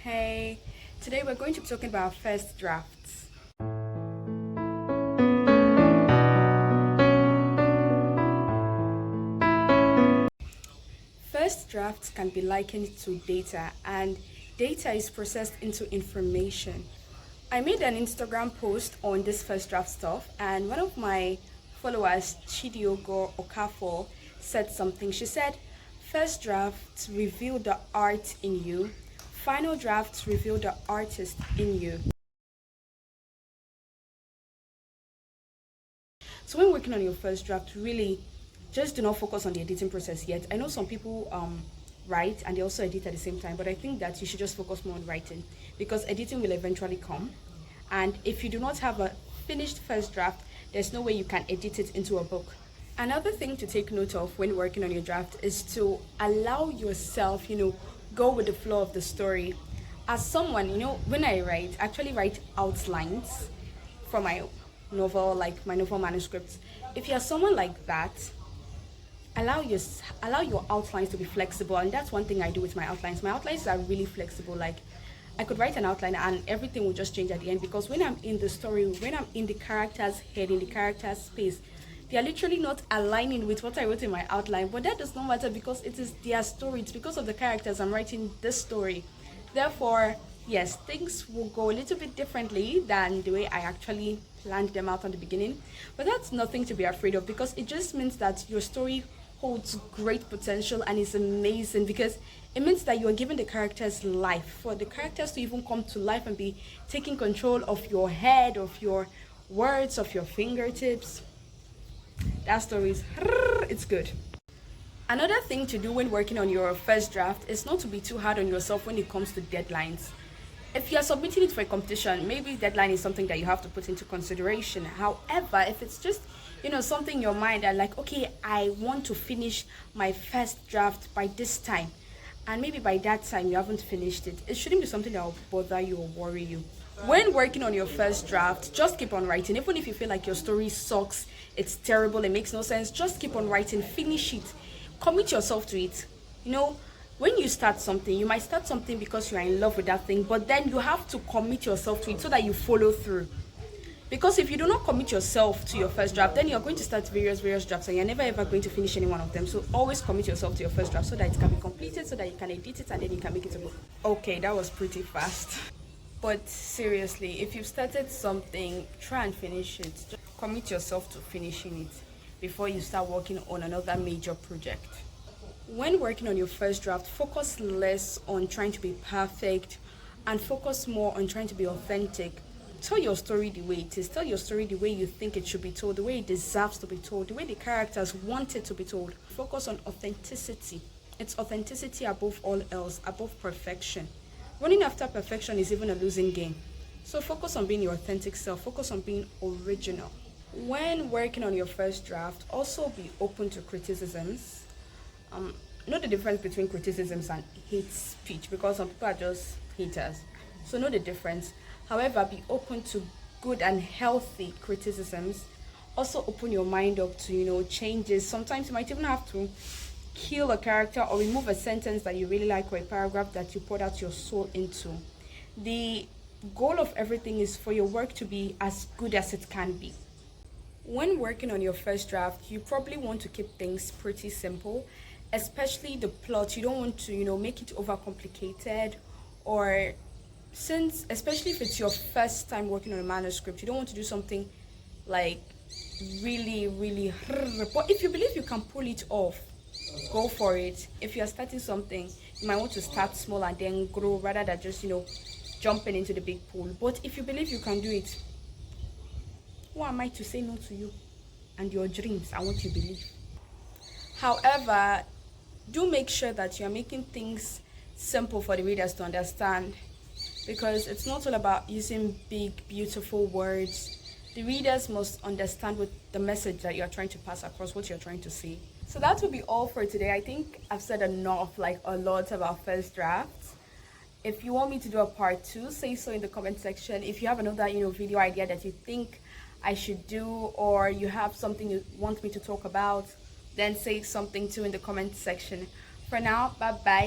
Hey, today we're going to be talking about first drafts. First drafts can be likened to data, and data is processed into information. I made an Instagram post on this first draft stuff, and one of my followers, Chidiogo Okafor, said something. She said, first drafts reveal the art in you, final drafts reveal the artist in you. So when working on your first draft, really just do not focus on the editing process yet. I know some people write and they also edit at the same time, but I think that you should just focus more on writing because editing will eventually come. And if you do not have a finished first draft, there's no way you can edit it into a book. Another thing to take note of when working on your draft is to allow yourself, go with the flow of the story. As someone, when I write, I actually write outlines for my novel, like my novel manuscripts. If you're someone like that, allow your outlines to be flexible, and that's one thing I do with my outlines. My outlines are really flexible. Like I could write an outline and everything will just change at the end, because when I'm in the story, when I'm in the character's head, in the character's space, they are literally not aligning with what I wrote in my outline. But that does not matter because it is their story. It's because of the characters I'm writing this story. Therefore, yes, things will go a little bit differently than the way I actually planned them out at the beginning. But that's nothing to be afraid of, because it just means that your story holds great potential and is amazing, because it means that you are giving the characters life. For the characters to even come to life and be taking control of your head, of your words, of your fingertips, that story is, it's good. Another thing to do when working on your first draft is not to be too hard on yourself when it comes to deadlines. If you are submitting it for a competition, maybe deadline is something that you have to put into consideration. However, if it's just, something in your mind that like, okay, I want to finish my first draft by this time, and maybe by that time you haven't finished it, it shouldn't be something that will bother you or worry you. When working on your first draft, just keep on writing. Even if you feel like your story sucks, it's terrible, it makes no sense, just keep on writing, finish it, commit yourself to it. When you start something, you might start something because you are in love with that thing, but then you have to commit yourself to it so that you follow through. Because if you do not commit yourself to your first draft, then you're going to start various drafts and you're never ever going to finish any one of them. So always commit yourself to your first draft so that it can be completed, so that you can edit it and then you can make it a book. Okay, that was pretty fast. But seriously, if you've started something, try and finish it. Just commit yourself to finishing it before you start working on another major project. When working on your first draft, focus less on trying to be perfect and focus more on trying to be authentic. Tell your story the way it is. Tell your story the way you think it should be told, the way it deserves to be told, the way the characters want it to be told. Focus on authenticity. It's authenticity above all else, above perfection. Running after perfection is even a losing game. So focus on being your authentic self. Focus on being original. When working on your first draft, also be open to criticisms. Know the difference between criticisms and hate speech, because some people are just haters. So know the difference. However, be open to good and healthy criticisms. Also open your mind up to, changes. Sometimes you might even have to kill a character or remove a sentence that you really like, or a paragraph that you poured out your soul into. The goal of everything is for your work to be as good as it can be. When working on your first draft, you probably want to keep things pretty simple, especially the plot. You don't want to, make it overcomplicated, or especially if it's your first time working on a manuscript, you don't want to do something like really, but if you believe you can pull it off, go for it. If you're starting something, you might want to start small and then grow, rather than just, jumping into the big pool. But if you believe you can do it, who am I to say no to you and your dreams and what you believe? However, do make sure that you're making things simple for the readers to understand, because it's not all about using big, beautiful words. The readers must understand what the message that you're trying to pass across, what you're trying to say. So that will be all for today. I think I've said enough, a lot about first drafts. If you want me to do a part 2, say so in the comment section. If you have another, video idea that you think I should do, or you have something you want me to talk about, then say something too in the comment section. For now, bye bye.